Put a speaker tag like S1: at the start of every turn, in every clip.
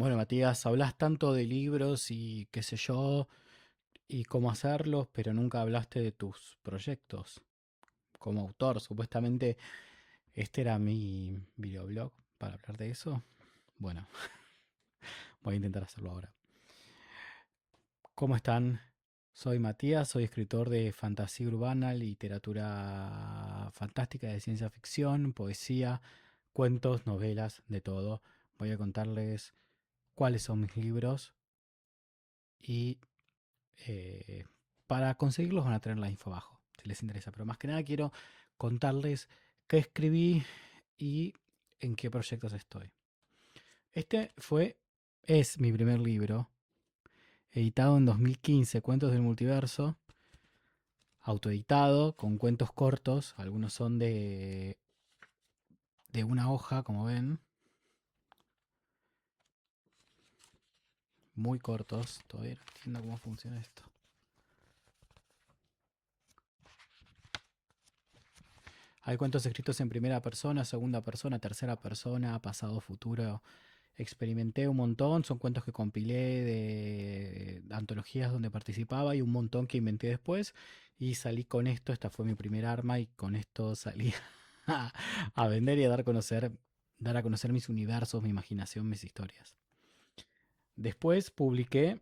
S1: Bueno, Matías, hablas tanto de libros y qué sé yo, y cómo hacerlos, pero nunca hablaste de tus proyectos como autor. Supuestamente este era mi videoblog para hablar de eso. Bueno, voy a intentar hacerlo ahora. ¿Cómo están? Soy Matías, soy escritor de fantasía urbana, literatura fantástica de ciencia ficción, poesía, cuentos, novelas, de todo. Voy a contarles cuáles son mis libros y Eh, para conseguirlos van a tener la info abajo, si les interesa. Pero más que nada quiero contarles qué escribí y en qué proyectos estoy. Este es mi primer libro, editado en 2015, Cuentos del Multiverso, autoeditado, con cuentos cortos. Algunos son de una hoja, como ven, muy cortos. Todavía no entiendo cómo funciona esto. Hay cuentos escritos en primera persona, segunda persona, tercera persona, pasado, futuro. Experimenté un montón, son cuentos que compilé de antologías donde participaba y un montón que inventé después. Y salí con esto, esta fue mi primer arma y con esto salí a, a vender y a dar a conocer mis universos, mi imaginación, mis historias. Después publiqué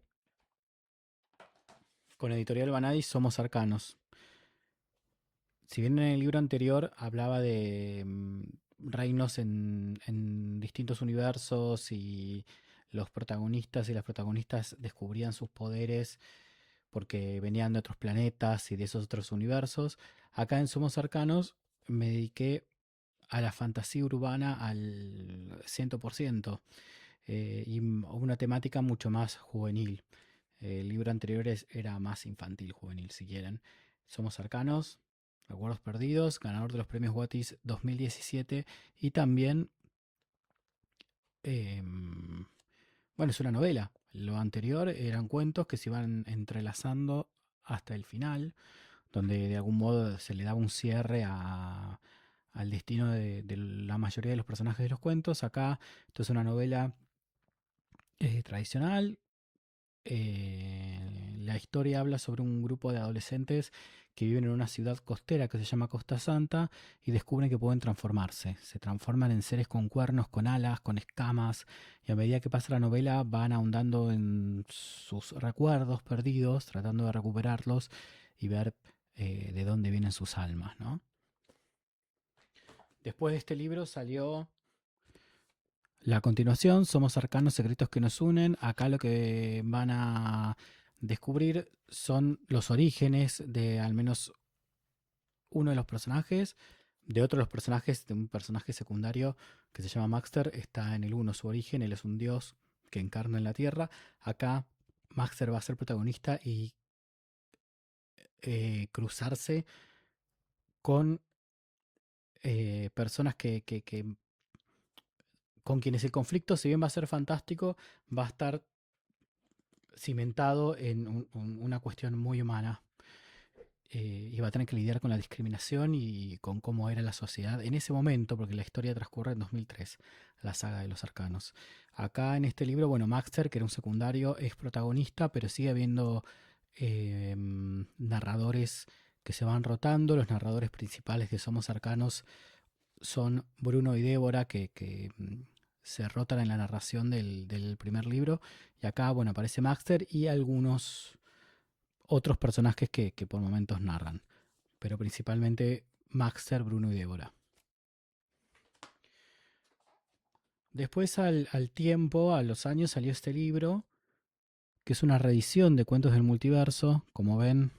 S1: con Editorial Vanadis Somos Arcanos. Si bien en el libro anterior hablaba de reinos en distintos universos y los protagonistas y las protagonistas descubrían sus poderes porque venían de otros planetas y de esos otros universos, acá en Somos Arcanos me dediqué a la fantasía urbana al 100% y una temática mucho más juvenil. El libro anterior era más infantil, juvenil, si quieren. Somos Arcanos, Recuerdos Perdidos, ganador de los premios Watis 2017 y también, bueno, es una novela. Lo anterior eran cuentos que se iban entrelazando hasta el final, donde de algún modo se le daba un cierre al destino de la mayoría de los personajes de los cuentos. Acá esto es una novela tradicional. La historia habla sobre un grupo de adolescentes que viven en una ciudad costera que se llama Costa Santa y descubren que pueden transformarse. Se transforman en seres con cuernos, con alas, con escamas y a medida que pasa la novela van ahondando en sus recuerdos perdidos, tratando de recuperarlos y ver de dónde vienen sus almas, ¿no? Después de este libro salió la continuación, Somos Arcanos, Secretos que nos unen. Acá lo que van a descubrir son los orígenes de al menos uno de los personajes. De otro de los personajes, de un personaje secundario que se llama Maxter, está en el uno su origen. Él es un dios que encarna en la Tierra. Acá Maxter va a ser protagonista y cruzarse con personas con quienes el conflicto, si bien va a ser fantástico, va a estar cimentado en una cuestión muy humana. Y va a tener que lidiar con la discriminación y con cómo era la sociedad en ese momento, porque la historia transcurre en 2003, la saga de los arcanos. Acá en este libro, bueno, Maxter, que era un secundario, es protagonista, pero sigue habiendo narradores que se van rotando. Los narradores principales de Somos Arcanos son Bruno y Débora, que se rotan en la narración del primer libro. Y acá, bueno, aparece Maxter y algunos otros personajes que por momentos narran. Pero principalmente Maxter, Bruno y Débora. Después al tiempo, a los años, salió este libro, que es una reedición de Cuentos del Multiverso. Como ven,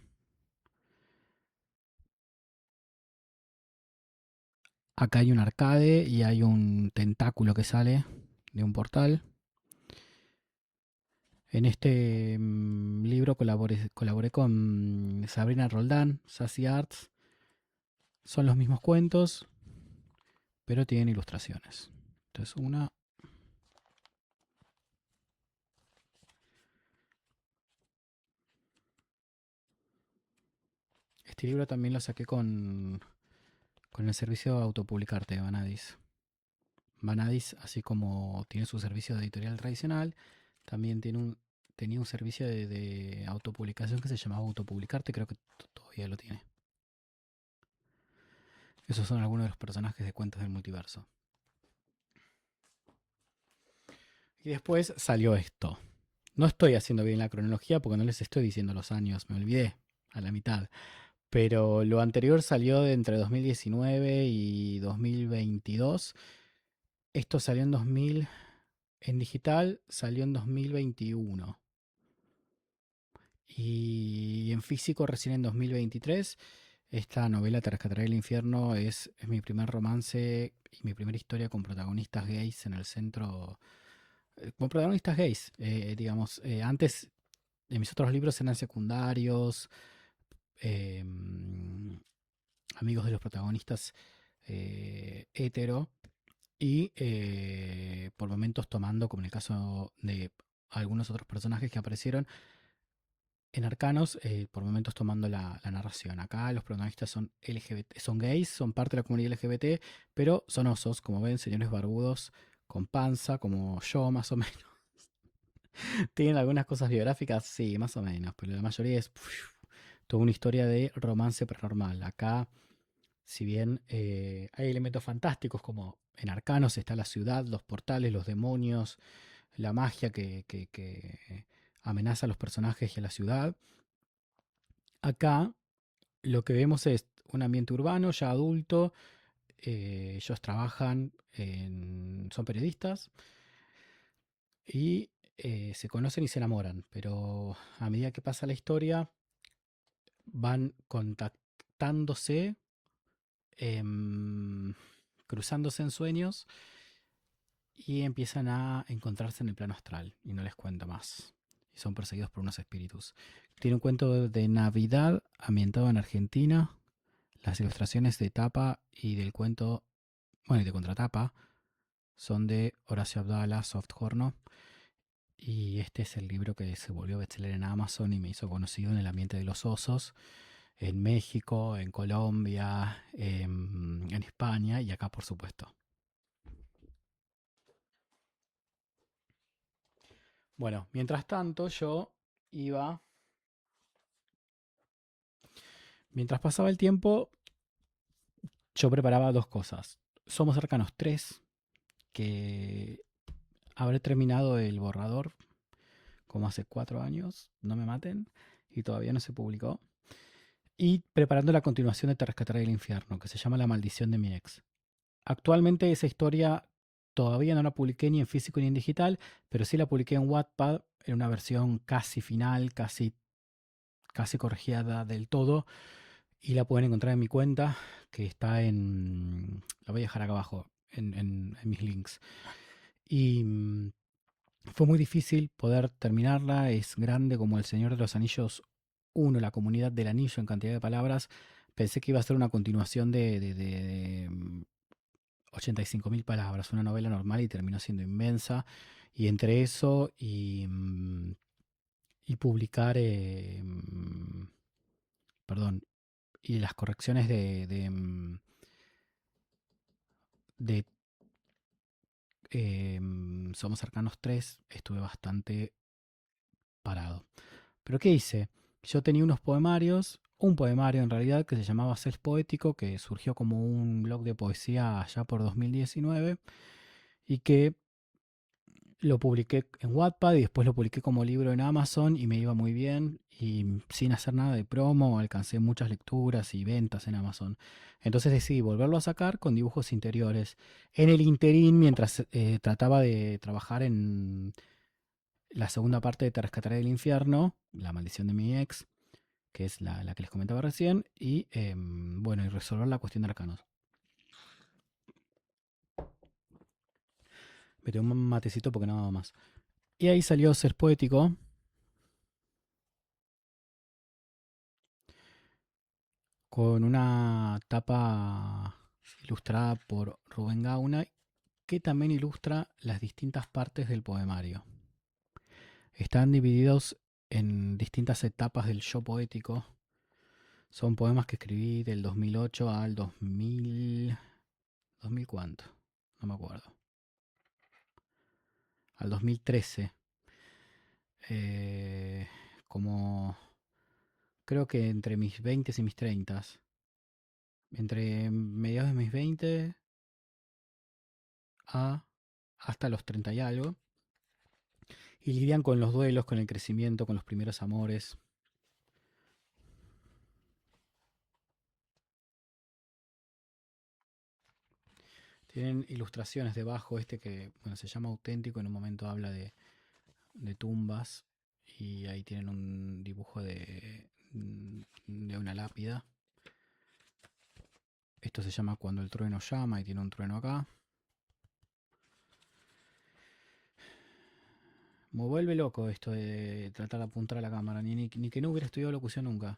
S1: acá hay un arcade y hay un tentáculo que sale de un portal. En este libro colaboré con Sabrina Roldán, Sassy Arts. Son los mismos cuentos, pero tienen ilustraciones. Entonces, este libro también lo saqué con el servicio de autopublicarte de Vanadis. Vanadis, así como tiene su servicio de editorial tradicional, también tenía un servicio de autopublicación que se llamaba Autopublicarte, creo que todavía lo tiene. Esos son algunos de los personajes de Cuentos del Multiverso. Y después salió esto. No estoy haciendo bien la cronología porque no les estoy diciendo los años, me olvidé a la mitad. Pero lo anterior salió de entre 2019 y 2022. Esto salió en 2000, en digital salió en 2021. Y en físico recién en 2023. Esta novela Te rescataré del infierno es mi primer romance y mi primera historia con protagonistas gays en el centro. Con protagonistas gays, digamos. Antes de mis otros libros eran secundarios, eh, amigos de los protagonistas hetero y por momentos tomando, como en el caso de algunos otros personajes que aparecieron en Arcanos, por momentos tomando la narración. Acá los protagonistas son LGBT, son gays, son parte de la comunidad LGBT, pero son osos, como ven, señores barbudos con panza, como yo más o menos. ¿Tienen algunas cosas biográficas? Sí, más o menos, pero la mayoría es toda una historia de romance paranormal. Acá, si bien hay elementos fantásticos como en Arcanos está la ciudad, los portales, los demonios, la magia que amenaza a los personajes y a la ciudad, acá lo que vemos es un ambiente urbano ya adulto. Ellos trabajan, son periodistas y se conocen y se enamoran, pero a medida que pasa la historia van contactándose, em, cruzándose en sueños y empiezan a encontrarse en el plano astral. Y no les cuento más. Y son perseguidos por unos espíritus. Tiene un cuento de Navidad ambientado en Argentina. Las ilustraciones de tapa y del cuento, bueno, y de contratapa, son de Horacio Abdala, Soft Horno. Y este es el libro que se volvió bestseller en Amazon y me hizo conocido en el ambiente de los osos, en México, en Colombia, en España y acá por supuesto. Bueno, mientras tanto iba, mientras pasaba el tiempo, yo preparaba dos cosas. Somos Cercanos 3, que habré terminado el borrador como hace 4 años, no me maten, y todavía no se publicó. Y preparando la continuación de Te rescataré del infierno, que se llama La maldición de mi ex. Actualmente esa historia todavía no la publiqué ni en físico ni en digital, pero sí la publiqué en Wattpad en una versión casi final, casi corregida del todo. Y la pueden encontrar en mi cuenta, que está en... La voy a dejar acá abajo, en mis links. Y fue muy difícil poder terminarla, es grande como El Señor de los Anillos 1, La Comunidad del Anillo en cantidad de palabras. Pensé que iba a ser una continuación de 85.000 palabras, una novela normal y terminó siendo inmensa. Y entre eso y publicar, perdón, y las correcciones de Somos Cercanos 3, estuve bastante parado. Pero ¿qué hice? Yo tenía unos poemarios, un poemario en realidad que se llamaba Self Poético, que surgió como un blog de poesía allá por 2019 y que lo publiqué en Wattpad y después lo publiqué como libro en Amazon y me iba muy bien y sin hacer nada de promo alcancé muchas lecturas y ventas en Amazon. Entonces decidí volverlo a sacar con dibujos interiores. En el interín, mientras trataba de trabajar en la segunda parte de Te rescataré del infierno, La maldición de mi ex, que es la que les comentaba recién, y bueno, y resolver la cuestión de Arcanos. Me tomé un matecito porque nada más. Y ahí salió Ser Poético, con una tapa ilustrada por Rubén Gauna, que también ilustra las distintas partes del poemario. Están divididos en distintas etapas del yo poético. Son poemas que escribí del 2008 al 2000... ¿2000 cuánto? No me acuerdo. al 2013. eh, como creo que entre mis 20 y mis 30. Entre mediados de mis 20 a hasta los 30 y algo. Y lidian con los duelos, con el crecimiento, con los primeros amores. Tienen ilustraciones debajo, este que bueno, se llama auténtico, en un momento habla de tumbas y ahí tienen un dibujo de una lápida. Esto se llama Cuando el trueno llama y tiene un trueno acá. Me vuelve loco esto de tratar de apuntar a la cámara, ni que no hubiera estudiado locución nunca.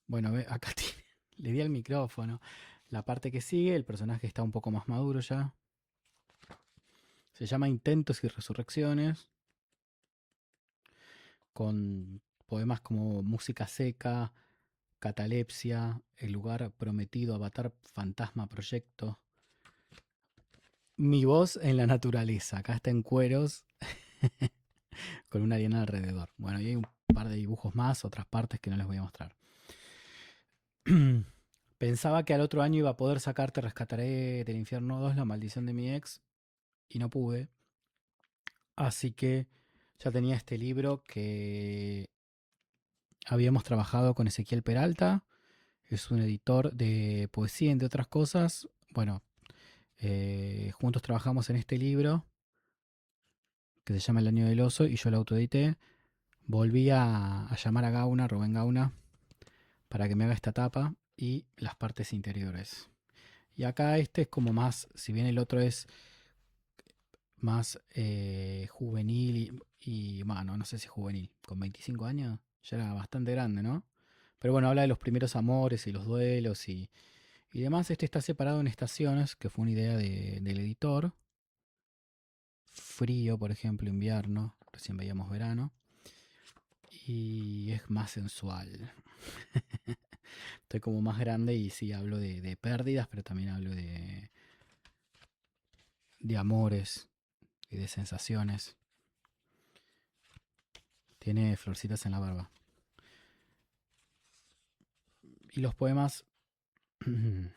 S1: Bueno, acá tiene, le di al micrófono. La parte que sigue, el personaje está un poco más maduro ya. Se llama Intentos y Resurrecciones, con poemas como Música Seca, Catalepsia, El Lugar Prometido, Avatar Fantasma Proyecto. Mi voz en la naturaleza. Acá está en cueros con una arena alrededor. Bueno, y hay un par de dibujos más, otras partes que no les voy a mostrar. Pensaba que al otro año iba a poder sacarte Rescataré del Infierno 2, La Maldición de mi ex, y no pude. Así que ya tenía este libro que habíamos trabajado con Ezequiel Peralta. Es un editor de poesía, entre otras cosas. Bueno, juntos trabajamos en este libro que se llama El Año del Oso y yo lo autoedité. Volví a llamar a Gauna, Rubén Gauna, para que me haga esta tapa y las partes interiores. Y acá este es como más, si bien el otro es más juvenil bueno, no sé si juvenil, con 25 años ya era bastante grande, ¿no? Pero bueno, habla de los primeros amores y los duelos y demás. Este está separado en estaciones, que fue una idea del editor. Frío, por ejemplo, invierno, recién veíamos verano. Y es más sensual. Estoy como más grande y sí hablo de pérdidas, pero también hablo de amores y de sensaciones. Tiene florcitas en la barba. Y los poemas, bueno,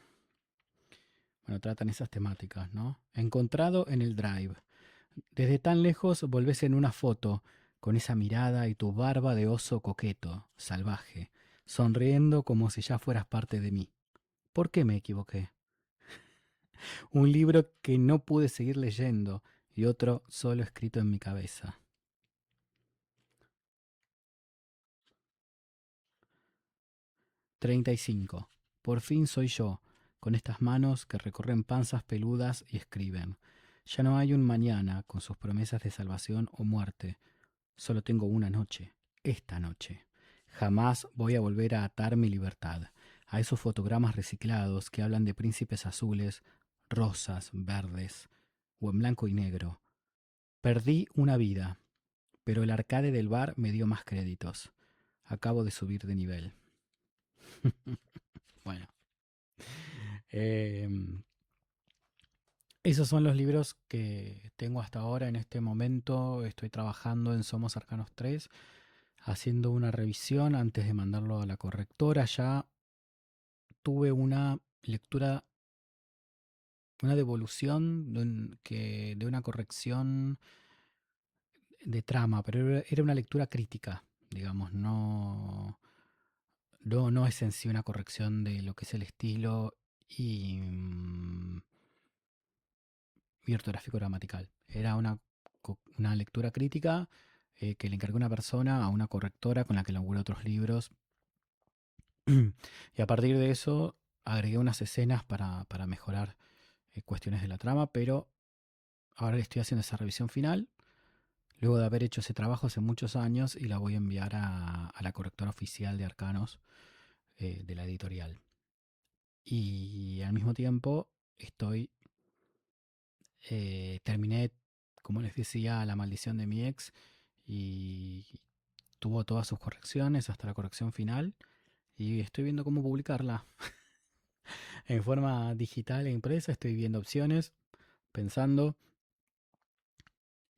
S1: tratan esas temáticas, ¿no? Encontrado en el drive. Desde tan lejos volvés en una foto, con esa mirada y tu barba de oso coqueto, salvaje, sonriendo como si ya fueras parte de mí. ¿Por qué me equivoqué? Un libro que no pude seguir leyendo y otro solo escrito en mi cabeza. 35. Por fin soy yo, con estas manos que recorren panzas peludas y escriben. Ya no hay un mañana con sus promesas de salvación o muerte. Solo tengo una noche, esta noche. Jamás voy a volver a atar mi libertad a esos fotogramas reciclados que hablan de príncipes azules, rosas, verdes o en blanco y negro. Perdí una vida, pero el arcade del bar me dio más créditos. Acabo de subir de nivel. Bueno, em, esos son los libros que tengo hasta ahora. En este momento estoy trabajando en Somos Arcanos 3, haciendo una revisión antes de mandarlo a la correctora. Ya tuve una lectura, una devolución de una corrección de trama, pero era una lectura crítica, digamos, no es en sí una corrección de lo que es el estilo y ortográfico gramatical. Era una lectura crítica que le encargó una persona a una correctora con la que laburé otros libros. Y a partir de eso agregué unas escenas para mejorar cuestiones de la trama, pero ahora le estoy haciendo esa revisión final, luego de haber hecho ese trabajo hace muchos años, y la voy a enviar a la correctora oficial de Arcanos de la editorial. Y al mismo tiempo terminé, como les decía, La Maldición de mi ex y tuvo todas sus correcciones hasta la corrección final y estoy viendo cómo publicarla en forma digital e impresa. Estoy viendo opciones, pensando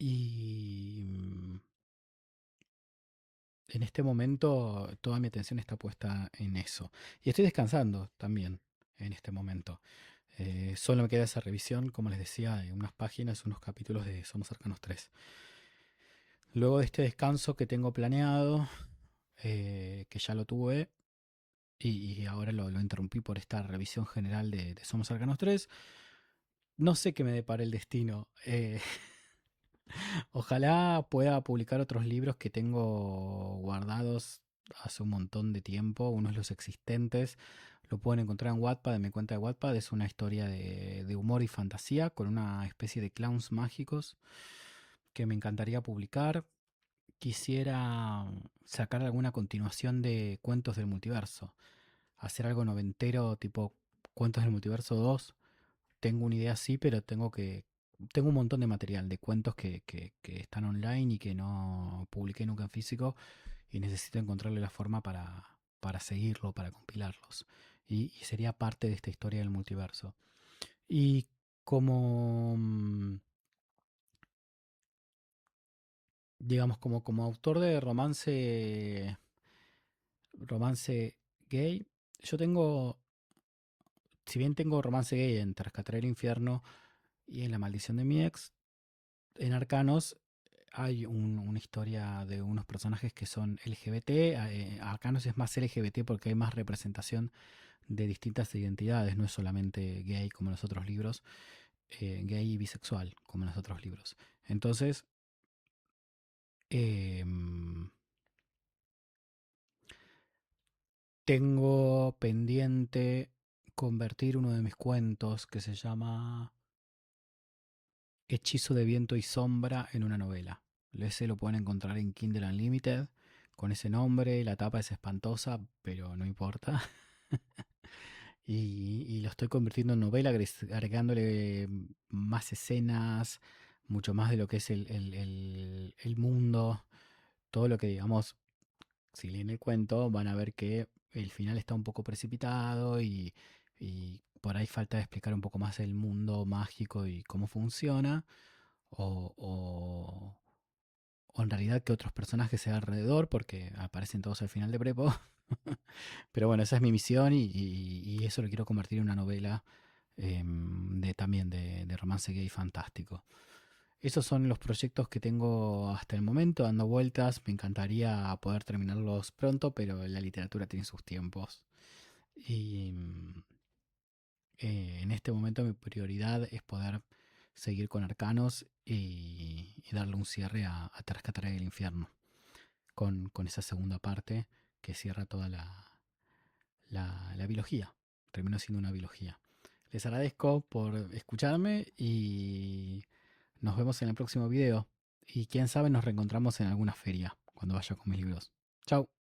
S1: Y en este momento toda mi atención está puesta en eso. Y estoy descansando también en este momento. Solo me queda esa revisión, como les decía, de unas páginas, unos capítulos de Somos Arcanos 3. Luego de este descanso que tengo planeado, que ya lo tuve, y ahora lo interrumpí por esta revisión general de Somos Arcanos 3, no sé qué me depara el destino. Ojalá pueda publicar otros libros que tengo guardados hace un montón de tiempo, unos los existentes. Lo pueden encontrar en Wattpad, en mi cuenta de Wattpad. Es una historia de humor y fantasía con una especie de clowns mágicos que me encantaría publicar. Quisiera sacar alguna continuación de Cuentos del Multiverso. Hacer algo noventero tipo Cuentos del Multiverso 2. Tengo una idea así, pero tengo un montón de material de cuentos que están online y que no publiqué nunca en físico y necesito encontrarle la forma para seguirlo, para compilarlos. Y sería parte de esta historia del multiverso. Y como, digamos, como autor de romance gay, yo tengo, si bien tengo romance gay en Te rescataré el infierno y en La maldición de mi ex, en Arcanos hay una historia de unos personajes que son LGBT. Arcanos es más LGBT porque hay más representación de distintas identidades, no es solamente gay como en los otros libros, gay y bisexual como en los otros libros. Entonces, em, tengo pendiente convertir uno de mis cuentos que se llama Hechizo de viento y sombra en una novela. Ese lo pueden encontrar en Kindle Unlimited con ese nombre. La tapa es espantosa, pero no importa. Y lo estoy convirtiendo en novela, agregándole más escenas, mucho más de lo que es el mundo. Todo lo que digamos, si leen el cuento, van a ver que el final está un poco precipitado y por ahí falta de explicar un poco más el mundo mágico y cómo funciona o, o- o en realidad que otros personajes sea alrededor, porque aparecen todos al final de Prepo. Pero bueno, esa es mi misión y eso lo quiero convertir en una novela también de romance gay fantástico. Esos son los proyectos que tengo hasta el momento, dando vueltas. Me encantaría poder terminarlos pronto, pero la literatura tiene sus tiempos. Y en este momento mi prioridad es poder seguir con Arcanos y darle un cierre a Te rescataré del infierno, con esa segunda parte que cierra toda la biología. Terminó siendo una biología. Les agradezco por escucharme y nos vemos en el próximo video. Y quién sabe nos reencontramos en alguna feria cuando vaya con mis libros. Chao.